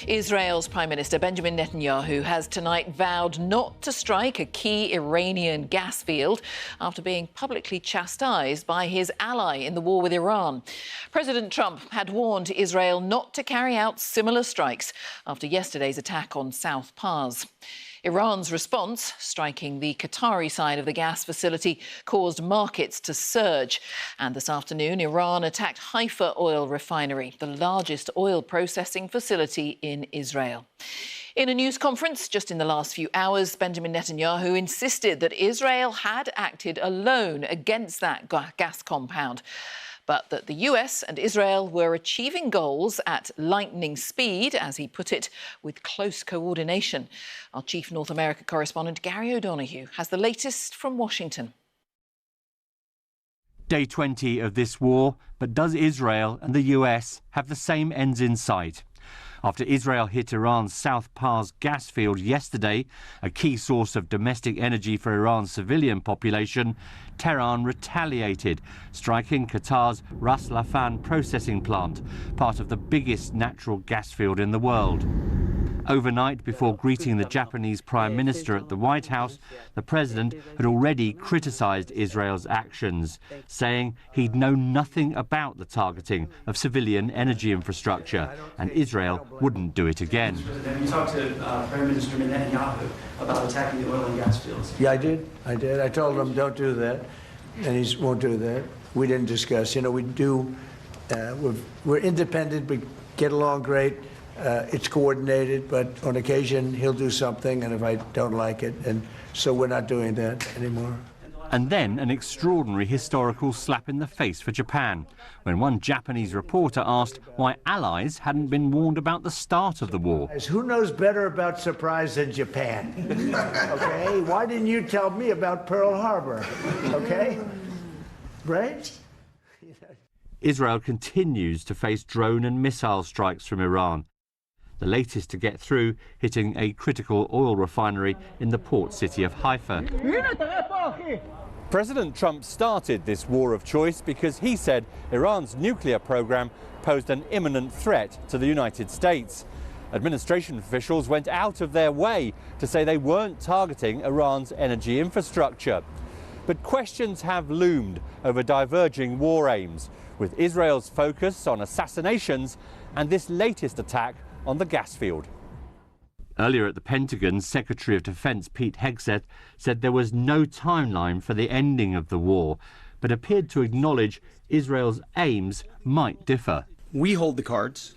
Israel's Prime Minister Benjamin Netanyahu has tonight vowed not to strike a key Iranian gas field after being publicly chastised by his ally in the war with Iran. President Trump had warned Israel not to carry out similar strikes after yesterday's attack on South Pars. Iran's response, striking the Qatari side of the gas facility, caused markets to surge. And this afternoon, Iran attacked Haifa oil refinery, the largest oil processing facility in Israel. In a news conference just in the last few hours, Benjamin Netanyahu insisted that Israel had acted alone against that gas compound, but that the US and Israel were achieving goals at lightning speed, as he put it, with close coordination. Our chief North America correspondent, Gary O'Donoghue, has the latest from Washington. Day 20 of this war, but does Israel and the US have the same ends in sight? After Israel hit Iran's South Pars gas field yesterday, a key source of domestic energy for Iran's civilian population, Tehran retaliated, striking Qatar's Laffan processing plant, part of the biggest natural gas field in the world. Overnight, before greeting the Japanese Prime Minister at the White House, the president had already criticised Israel's actions, saying he'd known nothing about the targeting of civilian energy infrastructure, and Israel wouldn't do it again. You talked to Prime Minister Netanyahu about attacking the oil and gas fields. Yeah, I did. I told him don't do that, and he won't do that. We didn't discuss. You know, we're independent. We get along great. It's coordinated, but on occasion he'll do something, and if I don't like it, and so we're not doing that anymore. And then an extraordinary historical slap in the face for Japan, when one Japanese reporter asked why allies hadn't been warned about the start of the war. Who knows better about surprise than Japan? Okay, why didn't you tell me about Pearl Harbor? Okay, right? Israel continues to face drone and missile strikes from Iran, the latest to get through, hitting a critical oil refinery in the port city of Haifa. President Trump started this war of choice because he said Iran's nuclear program posed an imminent threat to the United States. Administration officials went out of their way to say they weren't targeting Iran's energy infrastructure. But questions have loomed over diverging war aims, with Israel's focus on assassinations and this latest attack on the gas field. Earlier at the Pentagon, Secretary of Defense Pete Hegseth said there was no timeline for the ending of the war, but appeared to acknowledge Israel's aims might differ. We hold the cards.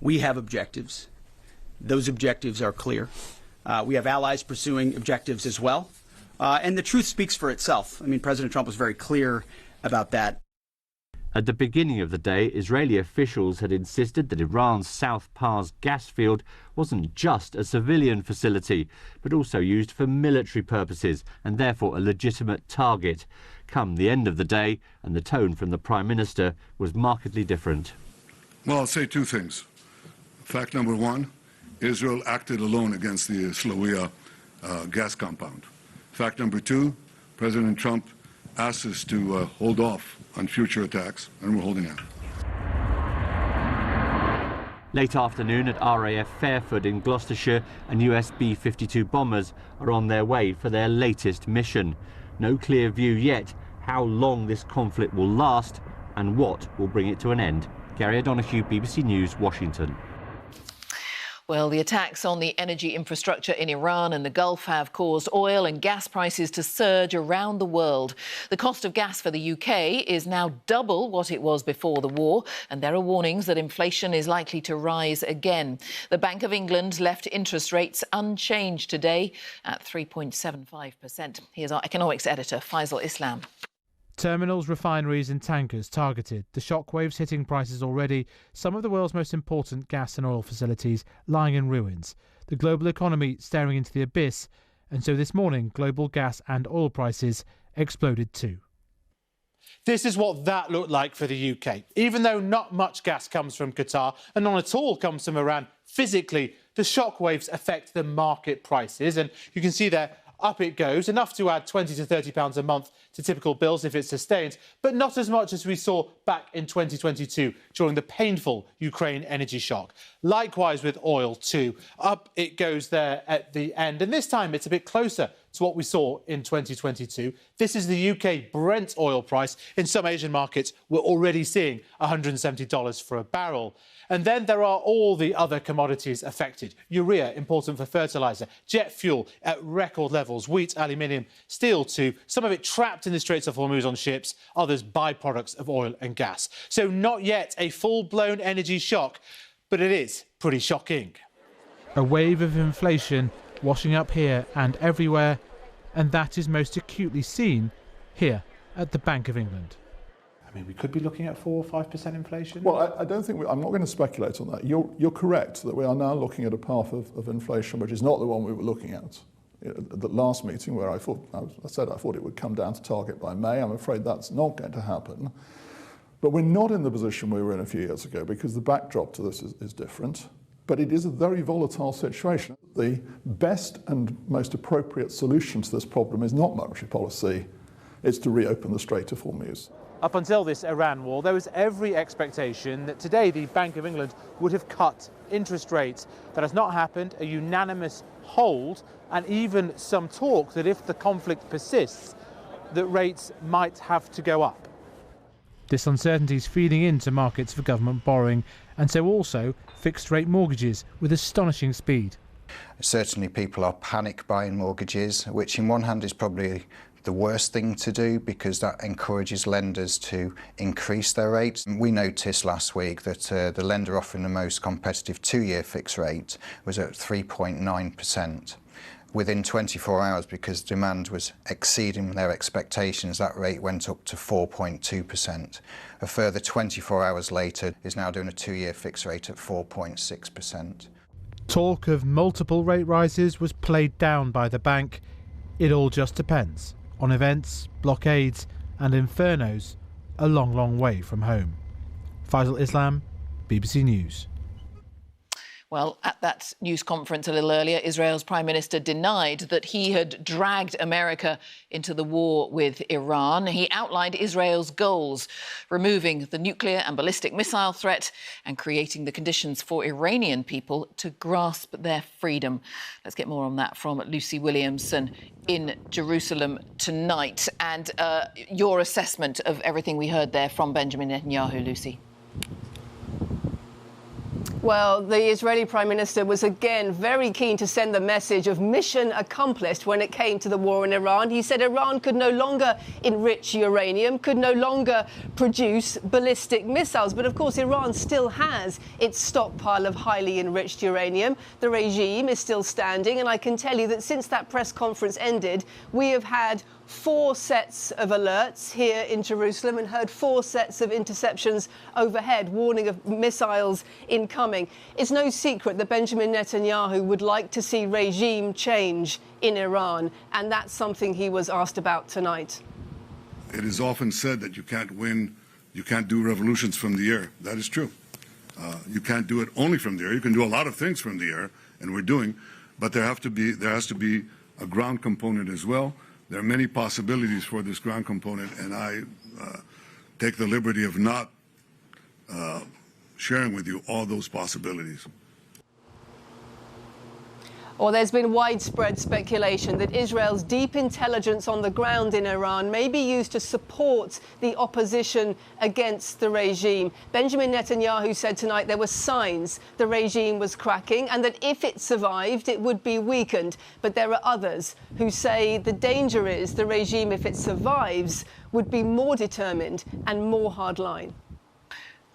We have objectives. Those objectives are clear. We have allies pursuing objectives as well. And the truth speaks for itself. I mean, President Trump was very clear about that. At the beginning of the day, Israeli officials had insisted that Iran's South Pars gas field wasn't just a civilian facility, but also used for military purposes and therefore a legitimate target. Come the end of the day, and the tone from the Prime Minister was markedly different. Well, I'll say two things. Fact number one, Israel acted alone against the Slawiya gas compound. Fact number two, President Trump asked us to hold off on future attacks, and we're holding out. Late afternoon at RAF Fairford in Gloucestershire, and US B-52 bombers are on their way for their latest mission. No clear view yet how long this conflict will last and what will bring it to an end. Gary O'Donoghue, BBC News, Washington. Well, the attacks on the energy infrastructure in Iran and the Gulf have caused oil and gas prices to surge around the world. The cost of gas for the UK is now double what it was before the war, and there are warnings that inflation is likely to rise again. The Bank of England left interest rates unchanged today at 3.75%. Here's our economics editor, Faisal Islam. Terminals, refineries and tankers targeted. The shockwaves hitting prices already. Some of the world's most important gas and oil facilities lying in ruins. The global economy staring into the abyss. And so this morning, global gas and oil prices exploded too. This is what that looked like for the UK. Even though not much gas comes from Qatar and none at all comes from Iran, physically, the shockwaves affect the market prices. And you can see there up it goes, enough to add £20 to £30 a month to typical bills if it's sustained, but not as much as we saw back in 2022 during the painful Ukraine energy shock. Likewise with oil too. Up it goes there at the end. And this time it's a bit closer to what we saw in 2022. This is the UK Brent oil price. In some Asian markets, we're already seeing $170 for a barrel. And then there are all the other commodities affected. Urea, important for fertiliser, jet fuel at record levels, wheat, aluminium, steel too, some of it trapped in the Straits of Hormuz on ships, others byproducts of oil and gas. So not yet a full-blown energy shock, but it is pretty shocking. A wave of inflation washing up here and everywhere, and that is most acutely seen here at the Bank of England. I mean, we could be looking at 4 or 5% inflation. Well, I don't think I'm not going to speculate on that. You're correct that we are now looking at a path of inflation which is not the one we were looking at the last meeting, where I said I thought it would come down to target by May. I'm afraid that's not going to happen. But we're not in the position we were in a few years ago, because the backdrop to this is different. But it is a very volatile situation. The best and most appropriate solution to this problem is not monetary policy. It's to reopen the Strait of Hormuz. Up until this Iran war, there was every expectation that today the Bank of England would have cut interest rates. That has not happened, a unanimous hold, and even some talk that if the conflict persists, that rates might have to go up. This uncertainty is feeding into markets for government borrowing, and so also fixed-rate mortgages with astonishing speed. Certainly people are panic buying mortgages, which in one hand is probably the worst thing to do, because that encourages lenders to increase their rates. We noticed last week that the lender offering the most competitive 2-year fixed rate was at 3.9%. Within 24 hours, because demand was exceeding their expectations, that rate went up to 4.2%. A further 24 hours later is now doing a 2-year fixed rate at 4.6%. Talk of multiple rate rises was played down by the bank. It all just depends on events, blockades and infernos a long, long way from home. Faisal Islam, BBC News. Well, at that news conference a little earlier, Israel's Prime Minister denied that he had dragged America into the war with Iran. He outlined Israel's goals, removing the nuclear and ballistic missile threat and creating the conditions for Iranian people to grasp their freedom. Let's get more on that from Lucy Williamson in Jerusalem tonight. And your assessment of everything we heard there from Benjamin Netanyahu, Lucy. Well, the Israeli Prime Minister was again very keen to send the message of mission accomplished when it came to the war in Iran. He said Iran could no longer enrich uranium, could no longer produce ballistic missiles. But of course, Iran still has its stockpile of highly enriched uranium. The regime is still standing. And I can tell you that since that press conference ended, we have had 4 sets of alerts here in Jerusalem and heard 4 sets of interceptions overhead, warning of missiles incoming. It's no secret that Benjamin Netanyahu would like to see regime change in Iran, and that's something he was asked about tonight. It is often said that you can't do revolutions from the air. That is true. You can't do it only from the air. You can do a lot of things from the air, and we're doing, but there has to be a ground component as well. There are many possibilities for this ground component, and I take the liberty of not sharing with you all those possibilities. Well, there's been widespread speculation that Israel's deep intelligence on the ground in Iran may be used to support the opposition against the regime. Benjamin Netanyahu said tonight there were signs the regime was cracking and that if it survived, it would be weakened. But there are others who say the danger is the regime, if it survives, would be more determined and more hardline.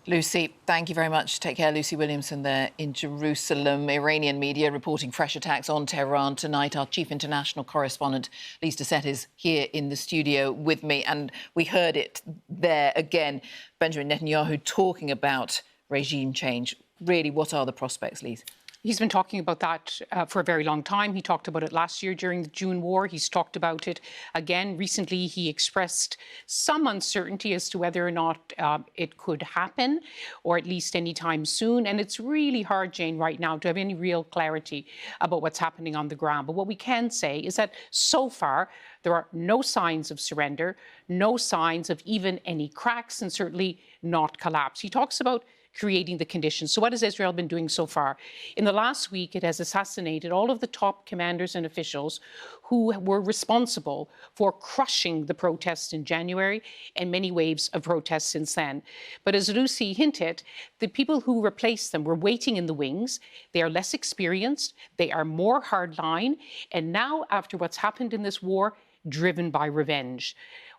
Lucy, thank you very much. Take care. Lucy Williamson there in Jerusalem. Iranian media reporting fresh attacks on Tehran tonight. Our chief international correspondent, Lise Doucette, is here in the studio with me. And we heard it there again. Benjamin Netanyahu talking about regime change. Really, what are the prospects, Lise? He's been talking about that for a very long time. He talked about it last year during the June war. He's talked about it again. Recently, he expressed some uncertainty as to whether or not it could happen, or at least anytime soon. And it's really hard, Jane, right now to have any real clarity about what's happening on the ground. But what we can say is that so far, there are no signs of surrender, no signs of even any cracks, and certainly not collapse. He talks about creating the conditions. So what has Israel been doing so far? In the last week, it has assassinated all of the top commanders and officials who were responsible for crushing the protests in January and many waves of protests since then. But as Lucy hinted, the people who replaced them were waiting in the wings. They are less experienced, they are more hardline, and now, after what's happened in this war, driven by revenge.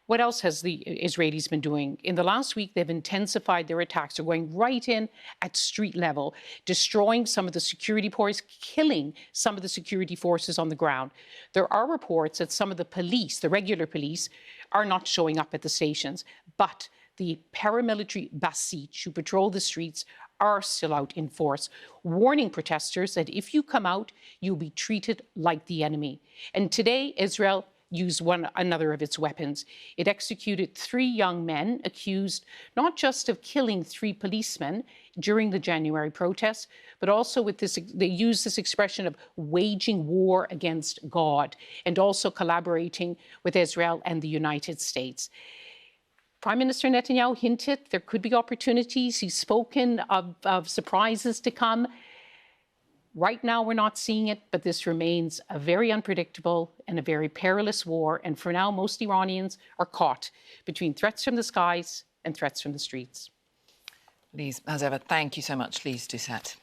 What else has the Israelis been doing? In the last week, they've intensified their attacks. They're going right in at street level, destroying some of the security forces, killing some of the security forces on the ground. There are reports that some of the police, the regular police, are not showing up at the stations, but the paramilitary Basij who patrol the streets are still out in force, warning protesters that if you come out, you'll be treated like the enemy. And today, Israel used another of its weapons. It executed 3 young men accused not just of killing 3 policemen during the January protests, but also with this, they used this expression of waging war against God and also collaborating with Israel and the United States. Prime Minister Netanyahu hinted there could be opportunities. He's spoken of surprises to come. Right now, we're not seeing it, but this remains a very unpredictable and a very perilous war. And for now, most Iranians are caught between threats from the skies and threats from the streets. Lise, as ever, thank you so much, Lise Doucet.